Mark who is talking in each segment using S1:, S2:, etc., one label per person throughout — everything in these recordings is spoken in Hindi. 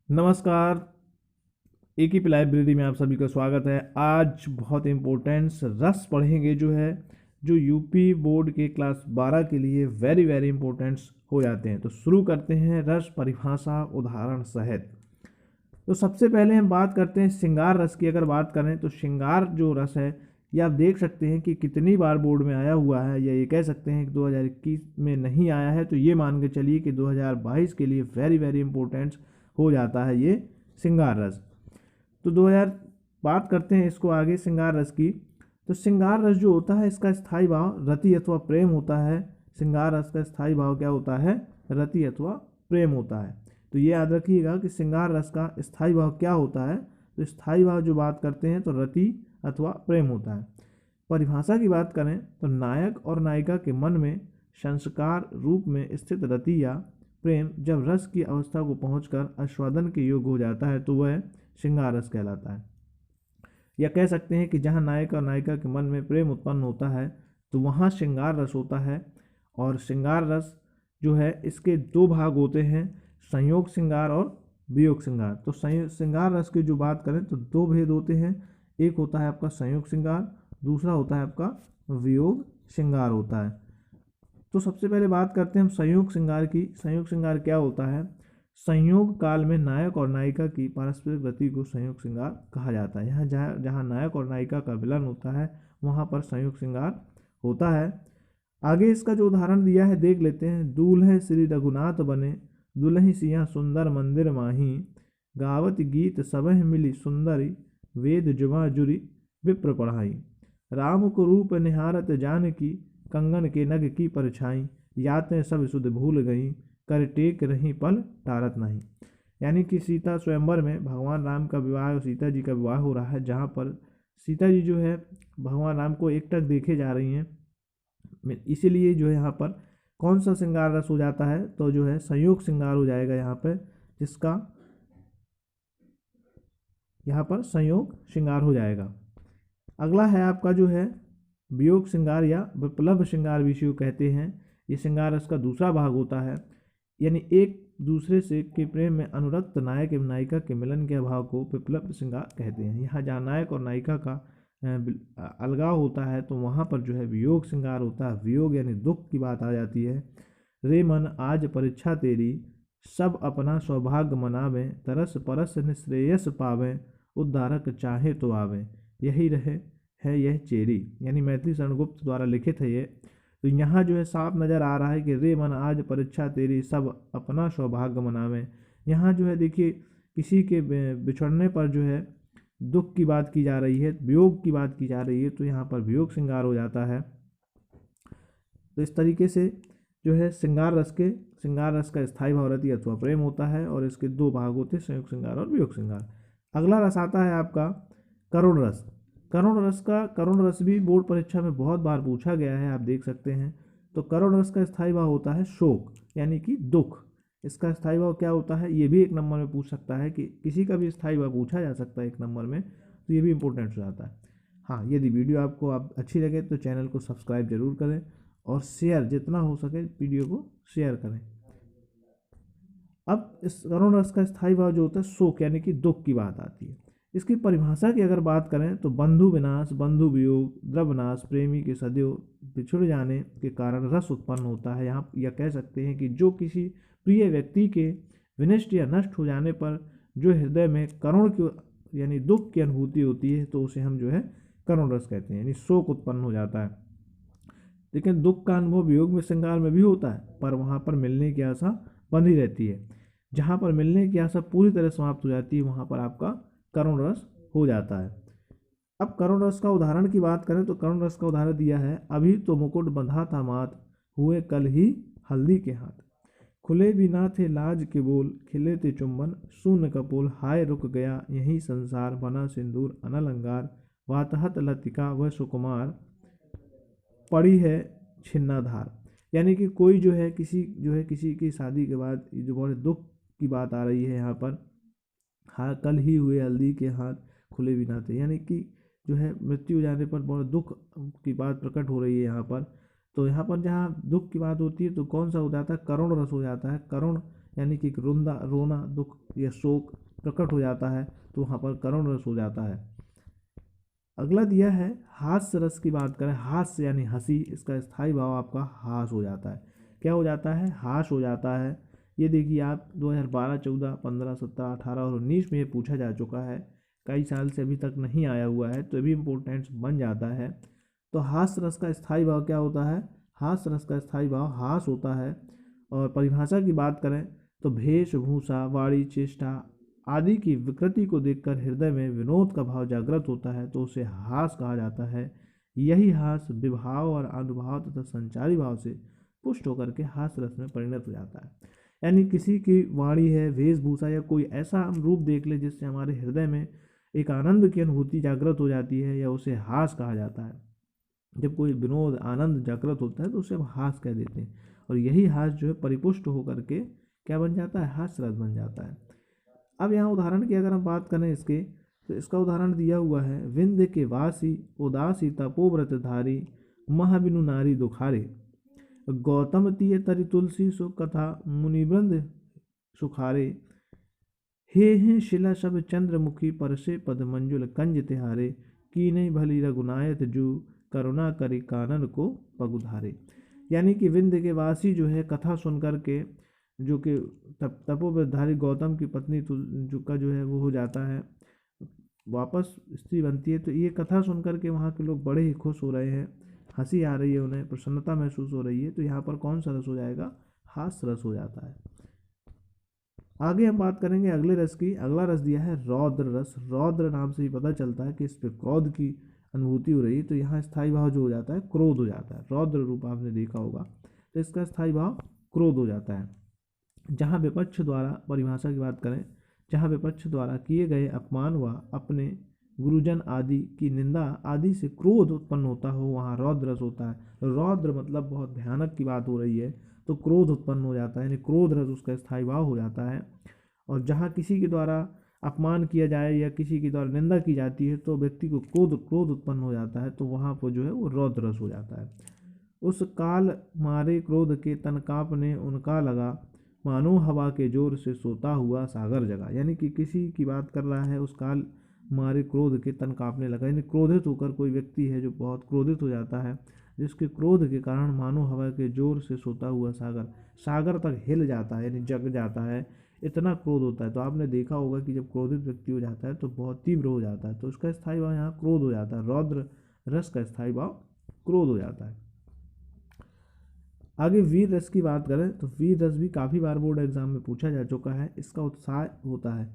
S1: नमस्कार। एक ही लाइब्रेरी में आप सभी का स्वागत है। आज बहुत इम्पोर्टेंट रस पढ़ेंगे जो यूपी बोर्ड के क्लास 12 के लिए वेरी वेरी इंपॉर्टेंट्स हो जाते हैं। तो शुरू करते हैं रस परिभाषा उदाहरण सहित। तो सबसे पहले हम बात करते हैं श्रृंगार रस की। अगर बात करें तो श्रृंगार जो रस है ये आप देख सकते हैं कि कितनी बार बोर्ड में आया हुआ है, या ये कह सकते हैं कि 2021 में नहीं आया है, तो ये मान के चलिए कि 2022 के लिए वेरी वेरी इंपॉर्टेंट हो जाता है ये श्रृंगार रस। तो 2000 बात करते हैं इसको आगे श्रृंगार रस की। तो श्रृंगार रस जो होता है इसका स्थायी भाव रति अथवा प्रेम होता है। श्रृंगार रस का स्थायी भाव क्या होता है? रति अथवा प्रेम होता है। तो ये याद रखिएगा कि श्रृंगार रस का स्थायी भाव क्या होता है। तो स्थायी भाव जो बात करते हैं तो रति अथवा प्रेम होता है। परिभाषा की बात करें तो नायक और नायिका के मन में संस्कार रूप में स्थित रति या प्रेम जब रस की अवस्था को पहुंचकर आस्वादन के योग्य हो जाता है तो वह श्रृंगार रस कहलाता है। या कह सकते हैं कि जहाँ नायक और नायिका के मन में प्रेम उत्पन्न होता है तो वहाँ श्रृंगार रस होता है। और श्रृंगार रस जो है इसके दो भाग होते हैं, संयोग श्रृंगार और वियोग श्रृंगार। तो श्रृंगार रस की जो बात करें तो दो भेद होते हैं। एक होता है आपका संयोग श्रृंगार, दूसरा होता है आपका वियोग श्रृंगार होता है। तो सबसे पहले बात करते हैं हम संयोग श्रृंगार की। संयोग श्रृंगार क्या होता है? संयोग काल में नायक और नायिका की पारस्परिक रति को संयोग श्रृंगार कहा जाता है। यहाँ जहाँ जहाँ नायक और नायिका का मिलन होता है वहाँ पर संयोग श्रृंगार होता है। आगे इसका जो उदाहरण दिया है देख लेते हैं। दूल्हे श्री रघुनाथ बने, दुल्ही सिया सुंदर मंदिर माही, गावत गीत सबह मिली सुंदरी, वेद जुमा जुरी विप्र पढ़ाई, राम को रूप निहारत जान की, कंगन के नग की परछाई, यातें सब सुध भूल गई, कर टेक रही पल टारत नहीं। यानी कि सीता स्वयंवर में भगवान राम का विवाह और सीता जी का विवाह हो रहा है, जहाँ पर सीता जी जो है भगवान राम को एकटक देखे जा रही हैं। इसीलिए जो है यहाँ पर कौन सा श्रृंगार रस हो जाता है? तो जो है संयोग श्रृंगार हो जाएगा यहाँ पर, जिसका यहाँ पर संयोग श्रृंगार हो जाएगा। अगला है आपका जो है वियोग श्रृंगार या विप्लव श्रृंगार भी इसे कहते हैं। ये श्रृंगार रस का दूसरा भाग होता है। यानी एक दूसरे से के प्रेम में अनुरक्त नायक एवं नायिका के मिलन के अभाव को विप्लव श्रृंगार कहते हैं। यहाँ जहाँ नायक और नायिका का अलगाव होता है तो वहाँ पर जो है वियोग श्रृंगार होता है। वियोग यानी दुख की बात आ जाती है। रे मन आज परीक्षा तेरी, सब अपना सौभाग्य मनावें, तरस परस निश्रेयस पावें, उद्धारक चाहे तो आवें, यही रहे है यह चेरी। यानी मैथिली शरण गुप्त द्वारा लिखित है ये। तो यहाँ जो है साफ नज़र आ रहा है कि रे मन आज परीक्षा तेरी, सब अपना सौभाग्य मनावें। यहाँ जो है देखिए किसी के बिछड़ने पर जो है दुख की बात की जा रही है, वियोग की बात की जा रही है, तो यहाँ पर वियोग श्रृंगार हो जाता है। तो इस तरीके से जो है श्रृंगार रस का स्थायी भाव रति अथवा प्रेम होता है और इसके दो भाग होते हैं, संयोग श्रृंगार और वियोग श्रृंगार। अगला रस आता है आपका करुण रस। करुण रस भी बोर्ड परीक्षा में बहुत बार पूछा गया है, आप देख सकते हैं। तो करुण रस का स्थायी भाव होता है शोक यानी कि दुख। इसका स्थायी भाव क्या होता है ये भी एक नंबर में पूछ सकता है, कि किसी का भी स्थायी भाव पूछा जा सकता है एक नंबर में, तो ये भी इंपॉर्टेंट हो जाता है। हाँ, यदि वीडियो आपको अच्छी लगे तो चैनल को सब्सक्राइब जरूर करें और शेयर जितना हो सके वीडियो को शेयर करें। अब इस करुण रस का स्थायी भाव जो होता है शोक यानी कि दुख की बात आती है। इसकी परिभाषा की अगर बात करें तो बंधु विनाश, बंधु वियोग, द्रवनाश, प्रेमी के सदैव बिछुड़ जाने के कारण रस उत्पन्न होता है। यहाँ यह कह सकते हैं कि जो किसी प्रिय व्यक्ति के विनष्ट या नष्ट हो जाने पर जो हृदय में करुण की यानी दुख की अनुभूति होती है तो उसे हम जो है करुण रस कहते हैं, यानी शोक उत्पन्न हो जाता है। लेकिन दुख का अनुभव वियोग में श्रृंगार में भी होता है, पर वहाँ पर मिलने की आशा बंधी रहती है। जहाँ पर मिलने की आशा पूरी तरह समाप्त हो जाती है वहाँ पर आपका करुण रस हो जाता है। अब करुण रस का उदाहरण की बात करें तो करुण रस का उदाहरण दिया है। अभी तो मुकुट बंधा था मात, हुए कल ही हल्दी के हाथ, खुले भी ना थे लाज के बोल, खिले थे चुंबन शून्य कपोल, हाय रुक गया यही संसार, बना सिंदूर अनल अंगार, वातहत लतिका व सुकुमार, पड़ी है छिन्नाधार। यानी कि कोई जो है किसी की शादी के बाद जो बहुत दुख की बात आ रही है यहाँ पर, हाँ कल ही हुए हल्दी के हाथ, खुले भी ना थे, यानी कि जो है मृत्यु हो जाने पर बहुत दुख की बात प्रकट हो रही है यहाँ पर। तो यहाँ पर जहाँ दुख की बात होती है तो कौन सा हो जाता है? करुण रस हो जाता है। करुण यानी कि रोना, दुख या शोक प्रकट हो जाता है, तो वहाँ पर करुण रस हो जाता है। अगला दिया है हास्य रस की बात करें, हास्य यानी हंसी, इसका स्थायी भाव आपका हास हो जाता है। क्या हो जाता है? हास हो जाता है। ये देखिए आप 2012, 14, 15, 17, 18 और 19 में ये पूछा जा चुका है, कई साल से अभी तक नहीं आया हुआ है, तो ये भी इम्पोर्टेंट बन जाता है। तो हास्य रस का स्थायी भाव क्या होता है? हास्य रस का स्थायी भाव हास होता है। और परिभाषा की बात करें तो वेशभूषा, वाणी, चेष्टा आदि की विकृति को देखकर हृदय में विनोद का भाव जागृत होता है, तो उसे हास कहा जाता है। यही हास विभाव और अनुभाव तथा संचारी भाव से पुष्ट होकर के हास्य रस में परिणत हो जाता है। यानी किसी की वाणी है, वेशभूषा या कोई ऐसा हम रूप देख ले जिससे हमारे हृदय में एक आनंद की अनुभूति जागृत हो जाती है, या उसे हास कहा जाता है। जब कोई विनोद आनंद जागृत होता है तो उसे हम हास कह देते हैं, और यही हास जो है परिपुष्ट होकर के क्या बन जाता है? हास्य रस बन जाता है। अब यहाँ उदाहरण की अगर हम बात करें इसके, तो इसका उदाहरण दिया हुआ है, विंध्य के वासी उदासी तपोव्रत धारी महाबिनु नारी दुखारे, गौतम तीय तरि तुलसी सो कथा मुनिवृंद सुखारे, हे शिला सब चंद्रमुखी परसे पद मंजुल कंज तिहारे, की नहीं भली रघुनायत जू करुणा करी कानन को पगुधारे। यानी कि विंध्य के वासी जो है कथा सुन कर के, जो कि तपोवधारी गौतम की पत्नी जो का जो है वो हो जाता है, वापस स्त्री बनती है, तो ये कथा सुन कर के वहाँ के लोग बड़े ही खुश हो रहे हैं, हंसी आ रही है, उन्हें प्रसन्नता महसूस हो रही है, तो यहाँ पर कौन सा रस हो जाएगा? हास्य रस हो जाता है। आगे हम बात करेंगे अगले रस की। अगला रस दिया है रौद्र रस। रौद्र नाम से ही पता चलता है कि इस पर क्रोध की अनुभूति हो रही है, तो यहाँ स्थायी भाव जो हो जाता है क्रोध हो जाता है। रौद्र रूप आपने देखा होगा, तो इसका स्थायी भाव क्रोध हो जाता है। जहाँ विपक्ष द्वारा, परिभाषा की बात करें, जहाँ विपक्ष द्वारा किए गए अपमान व अपने गुरुजन आदि की निंदा आदि से क्रोध उत्पन्न होता हो, वहाँ रौद्र रस होता है। रौद्र मतलब बहुत भयानक की बात हो रही है, तो क्रोध उत्पन्न हो जाता है, यानी क्रोध रस उसका स्थायी भाव हो जाता है। और जहाँ किसी के द्वारा अपमान किया जाए या किसी के द्वारा निंदा की जाती है, तो व्यक्ति को क्रोध उत्पन्न हो जाता है, तो वहाँ पर जो है वो रौद्र रस हो जाता है। उस काल मारे क्रोध के तन काँपने उनका लगा, मानो हवा के जोर से सोता हुआ सागर जगा। यानी कि किसी की बात कर रहा है, उस काल मारे क्रोध के तन काँपने लगा, यानी क्रोधित होकर कोई व्यक्ति है जो बहुत क्रोधित हो जाता है, जिसके क्रोध के कारण मानो हवा के जोर से सोता हुआ सागर तक हिल जाता है, यानी जग जाता है, इतना क्रोध होता है। तो आपने देखा होगा कि जब क्रोधित व्यक्ति हो जाता है तो बहुत तीव्र हो जाता है, तो उसका स्थायी भाव यहाँ क्रोध हो जाता है। रौद्र रस का स्थायी भाव क्रोध हो जाता है। आगे वीर रस की बात करें तो वीर रस भी काफ़ी बार बोर्ड एग्जाम में पूछा जा चुका है। इसका उत्साह होता है,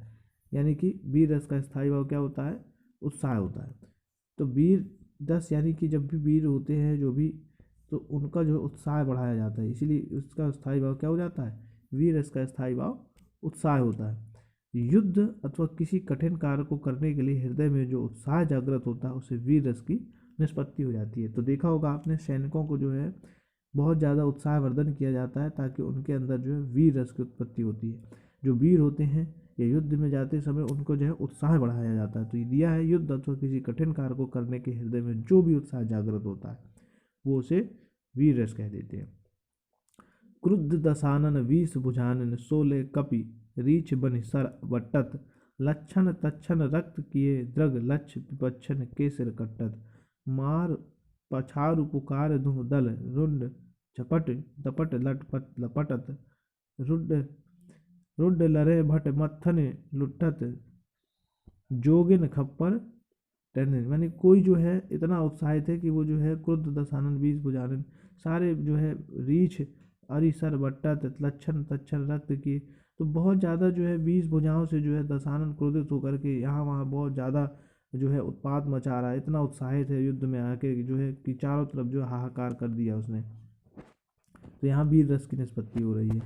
S1: यानी कि वीर रस का स्थायी भाव क्या होता है? उत्साह होता है। तो वीर रस यानी कि जब भी वीर होते हैं जो भी, तो उनका जो उत्साह बढ़ाया जाता है, इसीलिए उसका स्थायी भाव क्या हो जाता है? वीर रस का स्थायी भाव उत्साह होता है। युद्ध अथवा किसी कठिन कार्य को करने के लिए हृदय में जो उत्साह जागृत होता है, उसे वीर रस की निष्पत्ति हो जाती है। तो देखा होगा आपने, सैनिकों को जो है बहुत ज़्यादा उत्साहवर्धन किया जाता है, ताकि उनके अंदर जो है वीर रस की उत्पत्ति होती है। जो वीर होते हैं या युद्ध में जाते समय उनको जो है उत्साह बढ़ाया जाता है। तो ये दिया है, युद्ध अथवा किसी कठिन कार्य को करने के हृदय में जो भी उत्साह जागृत होता है, वो उसे वीर रस कह देते हैं। क्रुद्ध दसानन वीस भुजानन, सोले कपि रीछ बनि सर वट्टत, लक्षण तक्षण रक्त किए द्रग लक्ष्य विपक्षन के सिर कट्टत, मार पछारु पुकार धुम दल रुंड झपट दपट लटपट लपटत, रुड रुड लरे भट मत्थन लुट्ठत, जोगिन खप्पर टेनिस। यानी कोई जो है इतना उत्साहित है कि वो जो है क्रुद्ध दसानन बीस भुजानन, सारे जो है रीछ अरिसर बट्टा लक्षण तक्षण रक्त की, तो बहुत ज़्यादा जो है 20 भुजाओं से जो है दसानन क्रोधित होकर के यहाँ वहाँ बहुत ज़्यादा जो है उत्पात मचा रहा है, इतना उत्साहित है युद्ध में आके जो है कि चारों तरफ जो हाहाकार कर दिया उसने। तो यहाँ वीर रस की निष्पत्ति हो रही है।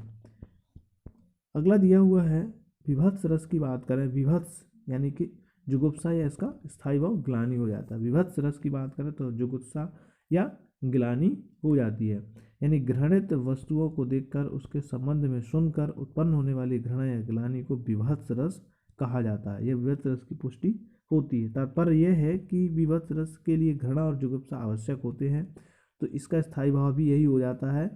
S1: अगला दिया हुआ है विभत्स रस की बात करें। विभत्स यानी कि जुगुप्सा या इसका स्थायी भाव ग्लानि हो जाता है। विभत्स रस की बात करें तो जुगुप्सा या ग्लानि हो जाती है, यानी घृणित वस्तुओं को देखकर उसके संबंध में सुनकर उत्पन्न होने वाली घृणा या ग्लानि को विभत्स रस कहा जाता है। यह विभत्स रस की पुष्टि होती है। तात्पर्य यह है कि विभत्स रस के लिए घृणा और जुगुप्सा आवश्यक होते हैं, तो इसका स्थायी भाव भी यही हो जाता है,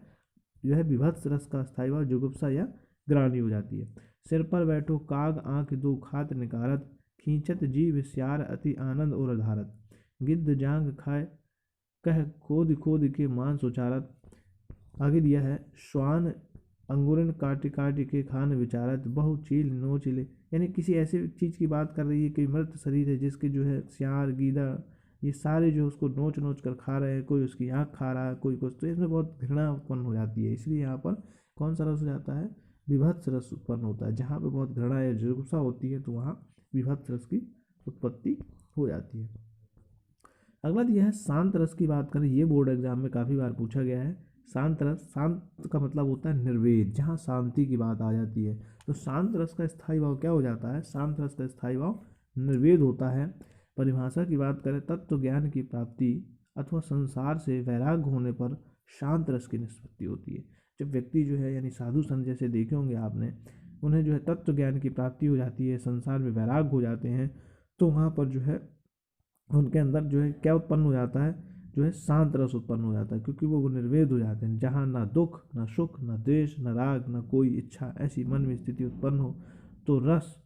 S1: जो है विभत्स रस का स्थायी भाव जुगुप्सा या ग्रानी हो जाती है। सिर पर बैठो काग आँख दो खात निकारत, खींचत जीव स्यार अति आनंद और धारत। गिद्ध जांग खाए कह खोद खोद के मांस उचारत। आगे दिया है श्वान अंगुरन काट काट के खान विचारत, बहु चील नोच ले। यानी किसी ऐसी चीज़ की बात कर रही है कि मृत शरीर है जिसके जो है सियार गीदा ये सारे जो उसको नोच नोच कर खा रहे हैं, कोई उसकी आँख खा रहा है, कोई कुछ, तो इसमें बहुत घृणा उत्पन्न हो जाती है। इसलिए यहाँ पर कौन सा रस हो जाता है, विभत्स रस उत्पन्न होता है। जहाँ पे बहुत घृणा या जुगुप्सा होती है तो वहाँ विभत्स रस की उत्पत्ति हो जाती है। अगला दिया है शांत रस की बात करें, ये बोर्ड एग्जाम में काफ़ी बार पूछा गया है। शांत रस, शांत का मतलब होता है निर्वेद, जहाँ शांति की बात आ जाती है। तो शांत रस का स्थायी भाव क्या हो जाता है, शांत रस का स्थायी भाव निर्वेद होता है। परिभाषा की बात करें, तत्व ज्ञान की प्राप्ति अथवा संसार से वैराग्य होने पर शांत रस की निष्पत्ति होती है। जब व्यक्ति जो है यानी साधु संत जैसे देखे होंगे आपने, उन्हें जो है तत्व ज्ञान की प्राप्ति हो जाती है, संसार में वैराग्य हो जाते हैं, तो वहाँ पर जो है उनके अंदर जो है क्या उत्पन्न हो जाता है, जो है शांत रस उत्पन्न हो जाता है, क्योंकि वो निर्वेद हो जाते हैं। जहाँ ना दुख ना सुख ना द्वेष ना राग ना कोई इच्छा, ऐसी मन में स्थिति उत्पन्न हो तो रस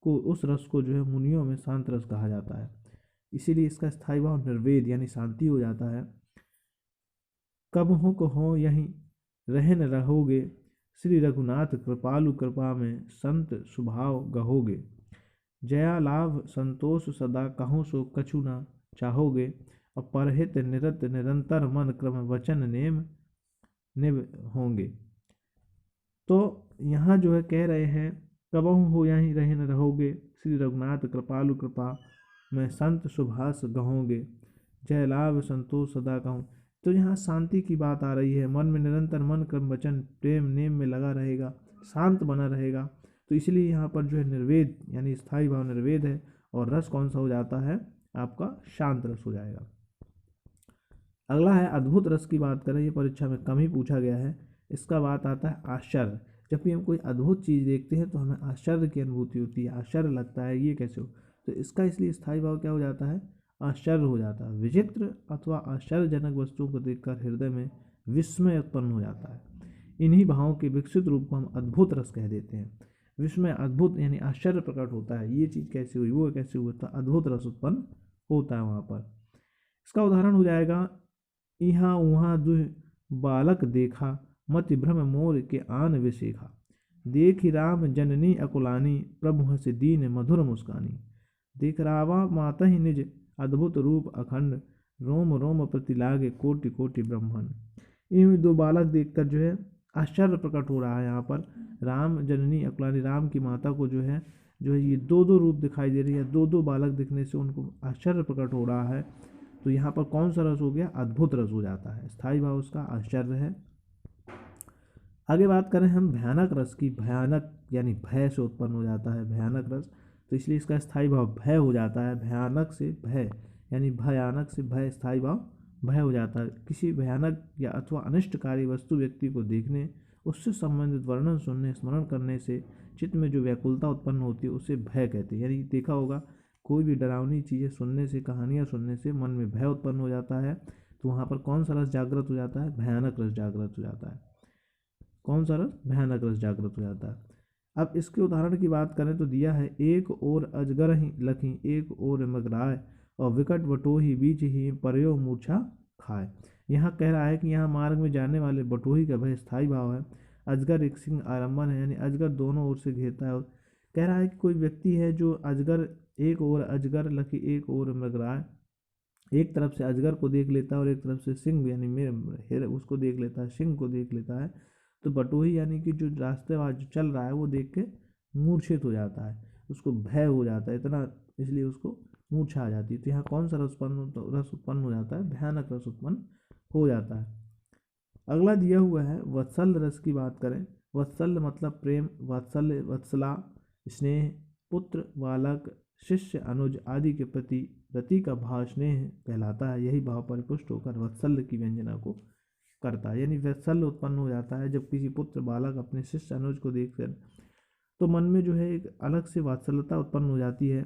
S1: को, उस रस को जो है मुनियों में शांत रस कहा जाता है। इसीलिए इसका स्थायी भाव निर्वेद यानी शांति हो जाता है। कब हो को हो यहीं रहन रहोगे, श्री रघुनाथ कृपालु कृपा में संत स्वभाव गहोगे। जया लाभ संतोष सदा कहो सो कछु ना चाहोगे, और परहित निरत निरंतर मन क्रम वचन नेम निभ होंगे। तो यहाँ जो है कह रहे हैं, कबहु हो यहीं रहन रहोगे, श्री रघुनाथ कृपालु कृपा में संत सुभाष गहोगे। जय लाभ संतोष सदा कहूँ, तो यहाँ शांति की बात आ रही है। मन में निरंतर मन क्रम वचन प्रेम नेम में लगा रहेगा, शांत बना रहेगा, तो इसलिए यहाँ पर जो है निर्वेद यानी स्थायी भाव निर्वेद है, और रस कौन सा हो जाता है, आपका शांत रस हो जाएगा। अगला है अद्भुत रस की बात करें, ये परीक्षा में कम ही पूछा गया है। इसका बात आता है आश्चर्य। जब भी हम कोई अद्भुत चीज़ देखते हैं तो हमें आश्चर्य की अनुभूति होती है, आश्चर्य लगता है ये कैसे हो, तो इसका इसलिए स्थायी भाव क्या हो जाता है, आश्चर्य हो जाता है। विचित्र अथवा आश्चर्यजनक वस्तुओं को देखकर हृदय में विस्मय उत्पन्न हो जाता है। इन्हीं भावों के विकसित रूप को हम अद्भुत रस कह देते हैं। विस्मय, अद्भुत यानी आश्चर्य प्रकट होता है, ये चीज़ कैसे हुई, वो कैसे हुआ, तो अद्भुत रस उत्पन्न होता है वहाँ पर। इसका उदाहरण हो जाएगा, इहाँ उहाँ दुह बालक देखा, मति भ्रम मोर के आन विशेखा। देखि राम जननी अकुलानी, प्रभु हंस दीन मधुर मुस्कानी। देख रावा माता ही निज अद्भुत रूप अखंड, रोम रोम प्रति लागे कोटि कोटि ब्रह्मांड। इन दो बालक देखकर जो है आश्चर्य प्रकट हो रहा है। यहाँ पर राम जननी अकुलानी, राम की माता को जो है ये दो दो रूप दिखाई दे रही है, दो दो बालक दिखने से उनको आश्चर्य प्रकट हो रहा है। तो यहाँ पर कौन सा रस हो गया, अद्भुत रस हो जाता है। स्थायी भाव उसका आश्चर्य है। आगे बात करें हम भयानक रस की, भयानक यानी भय से उत्पन्न हो जाता है भयानक रस, तो इसलिए इसका स्थायी भाव भय हो जाता है। भयानक से भय यानी भयानक से भय, स्थायी भाव भय हो जाता है। किसी भयानक या अथवा अनिष्टकारी वस्तु व्यक्ति को देखने, उससे संबंधित वर्णन सुनने, स्मरण करने से चित्त में जो व्याकुलता उत्पन्न होती है उसे भय कहते हैं। यानी देखा होगा कोई भी डरावनी चीज़ें सुनने से, कहानियाँ सुनने से मन में भय उत्पन्न हो जाता है, तो वहाँ पर कौन सा रस जागृत हो जाता है, भयानक रस जागृत हो जाता है। कौन सा रस, भयानक रस जागृत हो जाता है। अब इसके उदाहरण की बात करें तो दिया है, एक और अजगर ही लखी, एक और मगराय, और विकट बटोही बीच ही परयो मूर्छा खाए। यहाँ कह रहा है कि यहाँ मार्ग में जाने वाले बटोही का भय स्थायी भाव है। अजगर एक सिंह आलम्बन है, यानी अजगर दोनों ओर से घेरता है। और कह रहा है कि कोई व्यक्ति है जो अजगर, एक और अजगर लखी एक और मृगराय, एक तरफ से अजगर को देख लेता है और एक तरफ से सिंह यानी मेरे उसको देख लेता है, सिंह को देख लेता है, तो बटोही यानी कि जो रास्ते जो चल रहा है वो देख के मूर्छित हो जाता है, उसको भय हो जाता है इतना, इसलिए उसको मूर्छा आ जाती है। तो यहाँ कौन सा रस उत्पन्न हो जाता है, भयानक रस उत्पन्न हो जाता है। अगला दिया हुआ है वत्सल रस की बात करें। वत्सल मतलब प्रेम, वात्सल्य, वत्सला स्नेह, पुत्र, बालक, शिष्य, अनुज आदि के प्रति रति का भाव स्नेह कहलाता है। यही भाव परिपुष्ट होकर वत्सल्य की व्यंजना को करता है, यानी वत्सल्य उत्पन्न हो जाता है जब किसी पुत्र, बालक अपने शिष्य, अनुज को देखकर तो मन में जो है एक अलग से वात्सल्यता उत्पन्न हो जाती है।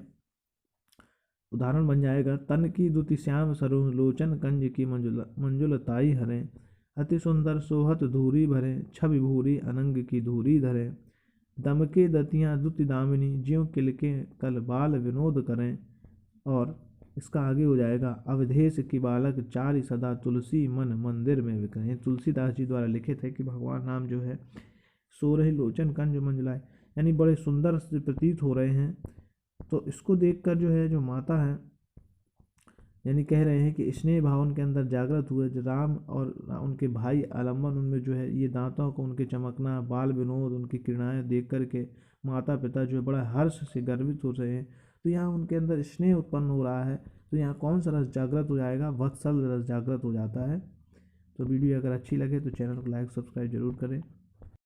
S1: उदाहरण बन जाएगा, तन की दुति श्याम सरोह, लोचन कंज की मंजुलताई हरें, अति सुंदर सोहत धूरी भरे, छवि भूरी अनंग की धूरी धरे। दमके दतियाँ दुति दामिनी, ज्यों किलके कल बाल विनोद करें। और इसका आगे हो जाएगा, अवधेश की बालक चारि सदा, तुलसी मन मंदिर में विकरें। तुलसीदास जी द्वारा लिखित है कि भगवान राम जो है सोरह लोचन कंज मंजलाए, यानी बड़े सुंदर से प्रतीत हो रहे हैं। तो इसको देखकर जो है जो माता है यानी कह रहे हैं कि स्नेह भाव उनके अंदर जागृत हुए। जो राम और उनके भाई आलम्बन उनमें जो है ये दांतों को उनके चमकना, बाल विनोद, उनकी क्रीड़ाएँ देख करके माता पिता जो है बड़ा हर्ष से गर्वित हो रहे हैं। तो यहाँ उनके अंदर स्नेह उत्पन्न हो रहा है। तो यहाँ कौन सा रस जागृत हो जाएगा? वत्सल रस जागृत हो जाता है। तो वीडियो अगर अच्छी लगे तो चैनल को लाइक सब्सक्राइब जरूर करें।